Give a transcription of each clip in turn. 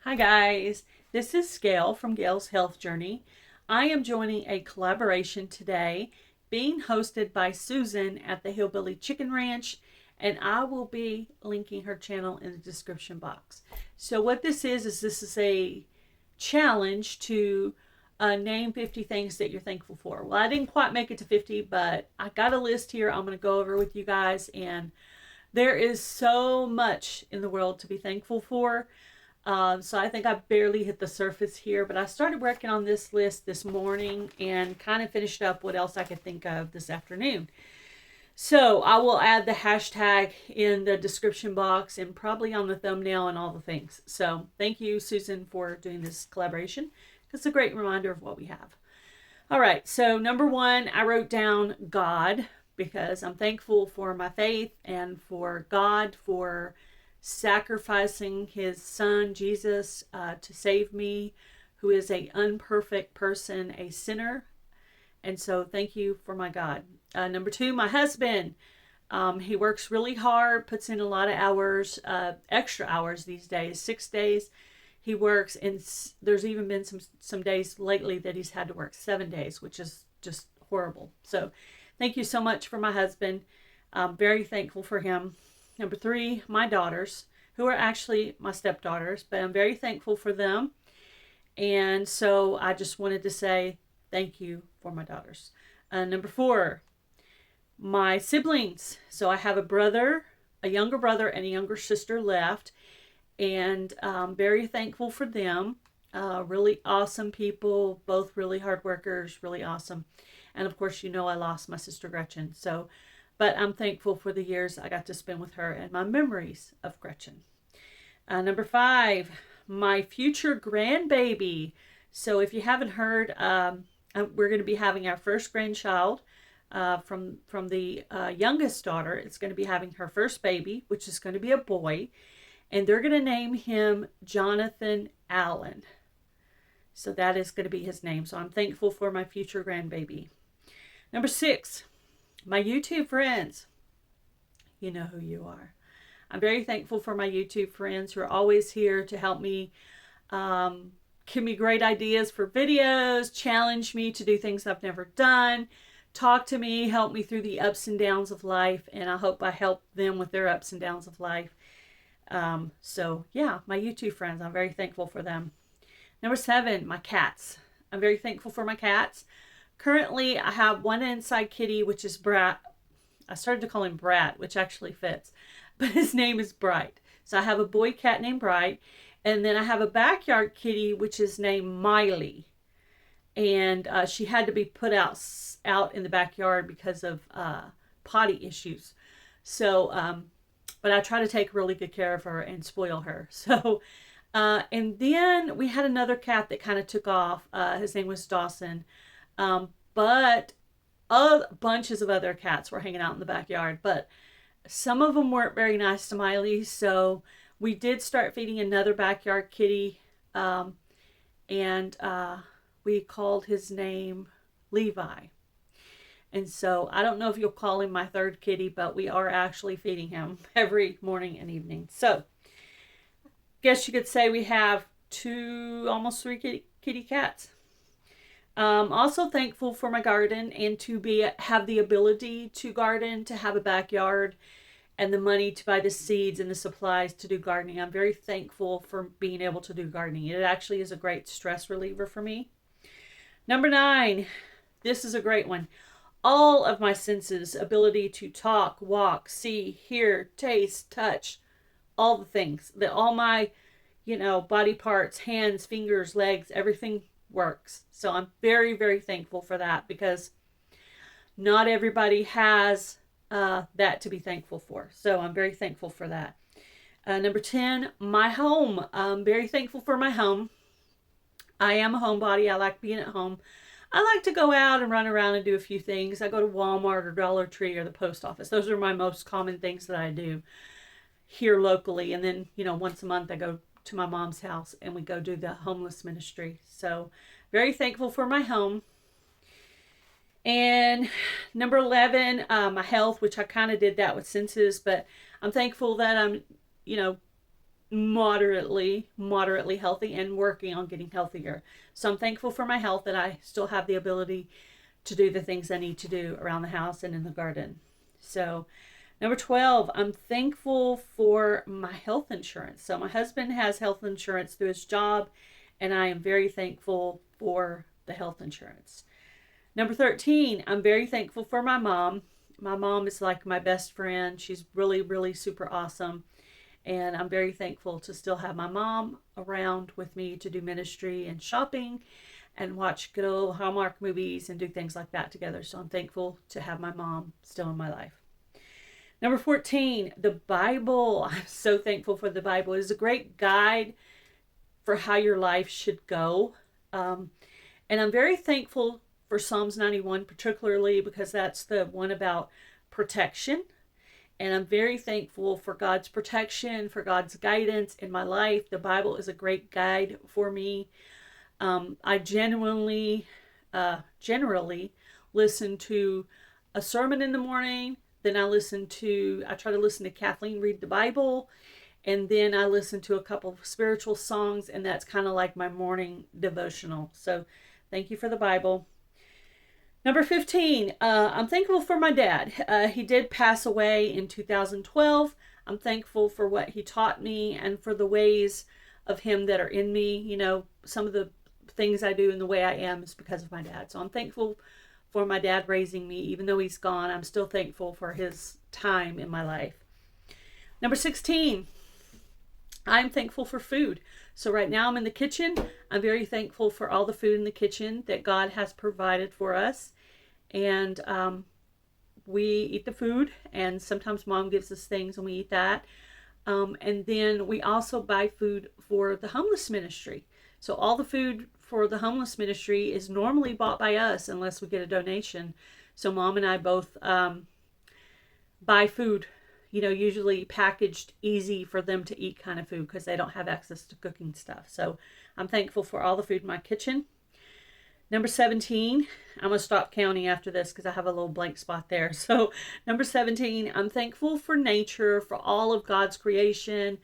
Hi guys, this is Gail from Gail's Health Journey. I am joining a collaboration today being hosted by Susan at the Hillbilly Chicken Ranch, and I will be linking her channel in the description box. So what this is a challenge to name 50 things that you're thankful for. Well, I didn't quite make it to 50, but I got a list here I'm going to go over with you guys, and there is so much in the world to be thankful for. So I think I barely hit the surface here, but I started working on this list this morning and kind of finished up what else I could think of this afternoon. So I will add the hashtag in the description box and probably on the thumbnail and all the things. So thank you, Susan, for doing this collaboration. It's a great reminder of what we have. All right, so number one, I wrote down God because I'm thankful for my faith and for God for sacrificing his son Jesus to save me, who is a unperfect person, a sinner. And so thank you for my God. Number two, my husband. He works really hard, puts in a lot of hours, extra hours these days, 6 days he works, and there's even been some days lately that he's had to work 7 days, which is just horrible. So thank you so much for my husband. I'm very thankful for him. Number three, my daughters, who are actually my stepdaughters, but I'm very thankful for them. And so I just wanted to say thank you for my daughters. Number four, my siblings. So I have a younger brother, and a younger sister left. And I'm very thankful for them. Really awesome people, both really hard workers, really awesome. And of course, I lost my sister Gretchen. But I'm thankful for the years I got to spend with her and my memories of Gretchen. Number five, my future grandbaby. So if you haven't heard, we're going to be having our first grandchild from the youngest daughter. It's going to be having her first baby, which is going to be a boy. And they're going to name him Jonathan Allen. So that is going to be his name. So I'm thankful for my future grandbaby. Number six, my YouTube friends. You know who you are. I'm very thankful for my YouTube friends who are always here to help me, give me great ideas for videos, challenge me to do things I've never done, talk to me, help me through the ups and downs of life, and I hope I help them with their ups and downs of life. So yeah, my YouTube friends, I'm very thankful for them. Number seven, my cats. I'm very thankful for my cats. Currently, I have one inside kitty, which is Brat. I started to call him Brat, which actually fits, but his name is Bright. So I have a boy cat named Bright, and then I have a backyard kitty, which is named Miley. And she had to be put out in the backyard because of potty issues. So, but I try to take really good care of her and spoil her. So, and then we had another cat that kind of took off. His name was Dawson. But bunches of other cats were hanging out in the backyard. But some of them weren't very nice to Miley. So we did start feeding another backyard kitty. And we called his name Levi. And so I don't know if you'll call him my third kitty, but we are actually feeding him every morning and evening. So guess you could say we have almost three kitty cats. Also thankful for my garden and to have the ability to garden, to have a backyard and the money to buy the seeds and the supplies to do gardening. I'm very thankful for being able to do gardening. It actually is a great stress reliever for me. Number nine, this is a great one. All of my senses, ability to talk, walk, see, hear, taste, touch, all the things, that all my, body parts, hands, fingers, legs, everything works. So I'm very, very thankful for that because not everybody has that to be thankful for. So I'm very thankful for that. Number 10, my home. I'm very thankful for my home. I am a homebody. I like being at home. I like to go out and run around and do a few things. I go to Walmart or Dollar Tree or the post office. Those are my most common things that I do here locally. And then, once a month I go to my mom's house and we go do the homeless ministry. So very thankful for my home. And number 11, my health, which I kind of did that with senses, but I'm thankful that I'm, moderately healthy and working on getting healthier. So I'm thankful for my health, that I still have the ability to do the things I need to do around the house and in the garden. So number 12, I'm thankful for my health insurance. So my husband has health insurance through his job, and I am very thankful for the health insurance. Number 13, I'm very thankful for my mom. My mom is like my best friend. She's really super awesome. And I'm very thankful to still have my mom around with me to do ministry and shopping and watch good old Hallmark movies and do things like that together. So I'm thankful to have my mom still in my life. Number 14, the Bible. I'm so thankful for the Bible. It is a great guide for how your life should go. And I'm very thankful for Psalms 91, particularly because that's the one about protection. And I'm very thankful for God's protection, for God's guidance in my life. The Bible is a great guide for me. I generally listen to a sermon in the morning. Then I try to listen to Kathleen read the Bible. And then I listen to a couple of spiritual songs. And that's kind of like my morning devotional. So thank you for the Bible. Number 15, I'm thankful for my dad. He did pass away in 2012. I'm thankful for what he taught me and for the ways of him that are in me. You know, some of the things I do and the way I am is because of my dad. So I'm thankful for my dad raising me. Even though he's gone, I'm still thankful for his time in my life. Number 16, I'm thankful for food. So right now I'm in the kitchen. I'm very thankful for all the food in the kitchen that God has provided for us. And we eat the food, and sometimes Mom gives us things and we eat that. And then we also buy food for the homeless ministry. So all the food for the homeless ministry is normally bought by us unless we get a donation. So Mom and I both buy food, you know, usually packaged easy for them to eat kind of food because they don't have access to cooking stuff. So I'm thankful for all the food in my kitchen. Number 17, I'm going to stop counting after this because I have a little blank spot there. So number 17, I'm thankful for nature, for all of God's creation,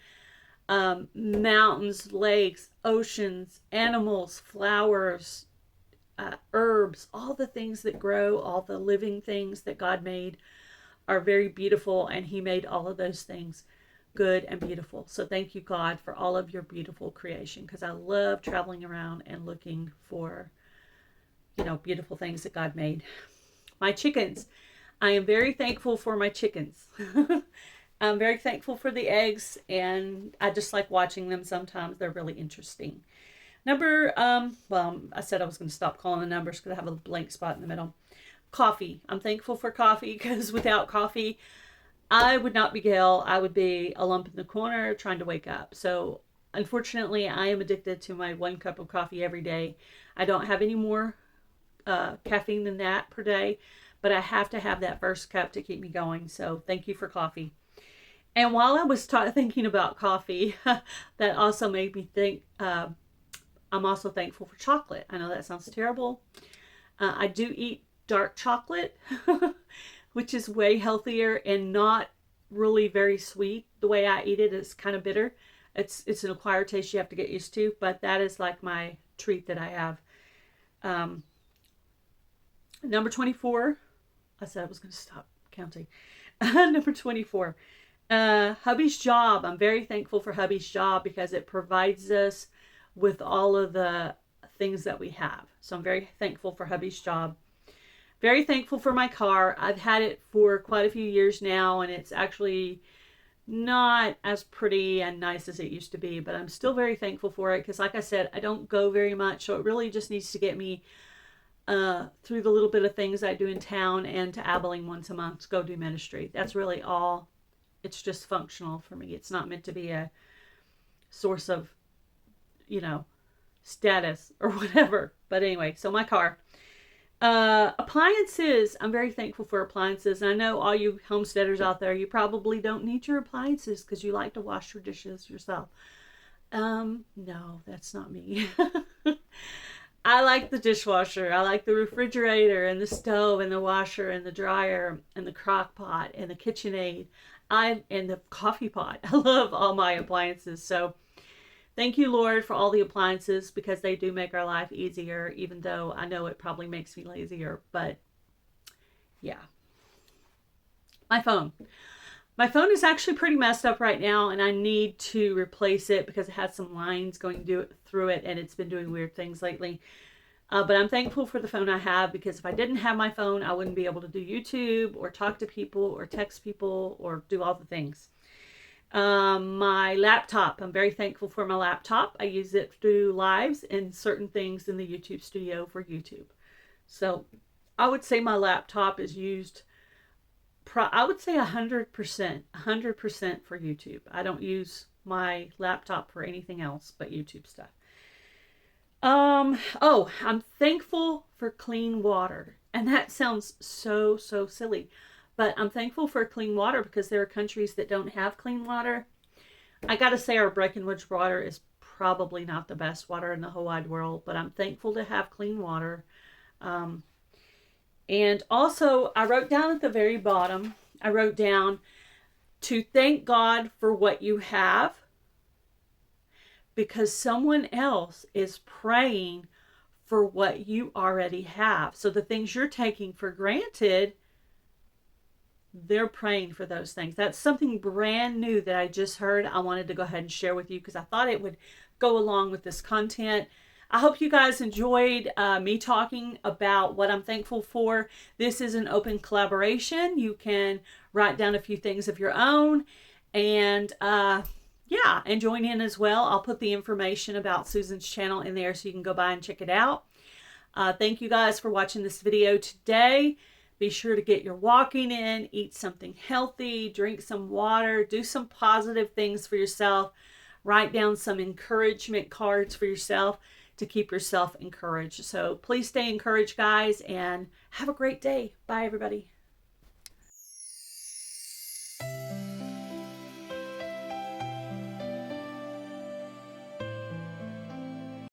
mountains, lakes, oceans, animals, flowers, herbs, all the things that grow, all the living things that God made are very beautiful, and He made all of those things good and beautiful. So thank you, God, for all of your beautiful creation, because I love traveling around and looking for, you know, beautiful things that God made. My chickens. I am very thankful for my chickens. I'm very thankful for the eggs, and I just like watching them sometimes. They're really interesting. I said I was going to stop calling the numbers because I have a blank spot in the middle. Coffee. I'm thankful for coffee because without coffee, I would not be Gail. I would be a lump in the corner trying to wake up. So unfortunately, I am addicted to my 1 cup of coffee every day. I don't have any more caffeine than that per day, but I have to have that first cup to keep me going. So thank you for coffee. And while I was thinking about coffee, that also made me think, I'm also thankful for chocolate. I know that sounds terrible. I do eat dark chocolate, which is way healthier and not really very sweet. The way I eat it is kind of bitter. It's an acquired taste you have to get used to, but that is like my treat that I have. Number 24, I said I was going to stop counting. Number 24, hubby's job. I'm very thankful for hubby's job because it provides us with all of the things that we have. So I'm very thankful for hubby's job. Very thankful for my car. I've had it for quite a few years now, and it's actually not as pretty and nice as it used to be, but I'm still very thankful for it because, like I said, I don't go very much, so it really just needs to get me through the little bit of things I do in town and to Abilene once a month to go do ministry. That's really all. It's just functional for me. It's not meant to be a source of, you know, status or whatever. But anyway, so my car. Appliances. I'm very thankful for appliances. And I know all you homesteaders out there, you probably don't need your appliances because you like to wash your dishes yourself. No, that's not me. I like the dishwasher. I like the refrigerator and the stove and the washer and the dryer and the crock pot and the KitchenAid. And the coffee pot. I love all my appliances. So thank you, Lord, for all the appliances because they do make our life easier, even though I know it probably makes me lazier. But yeah. My phone. My phone is actually pretty messed up right now, and I need to replace it because it has some lines going through it, and it's been doing weird things lately. But I'm thankful for the phone I have because if I didn't have my phone, I wouldn't be able to do YouTube or talk to people or text people or do all the things. My laptop, I'm very thankful for my laptop. I use it to do lives and certain things in the YouTube studio for YouTube. So I would say my laptop is used, I would say 100%, 100% for YouTube. I don't use my laptop for anything else but YouTube stuff. I'm thankful for clean water. And that sounds so silly. But I'm thankful for clean water because there are countries that don't have clean water. I gotta say our Breckenridge water is probably not the best water in the whole wide world, but I'm thankful to have clean water. And also, I wrote down at the very bottom, I wrote down to thank God for what you have because someone else is praying for what you already have. So the things you're taking for granted, they're praying for those things. That's something brand new that I just heard. I wanted to go ahead and share with you because I thought it would go along with this content. I hope you guys enjoyed me talking about what I'm thankful for. This is an open collaboration. You can write down a few things of your own and yeah, and join in as well. I'll put the information about Susan's channel in there so you can go by and check it out. Thank you guys for watching this video today. Be sure to get your walking in, eat something healthy, drink some water, do some positive things for yourself, write down some encouragement cards for yourself to keep yourself encouraged. So please stay encouraged, guys, and have a great day. Bye, everybody.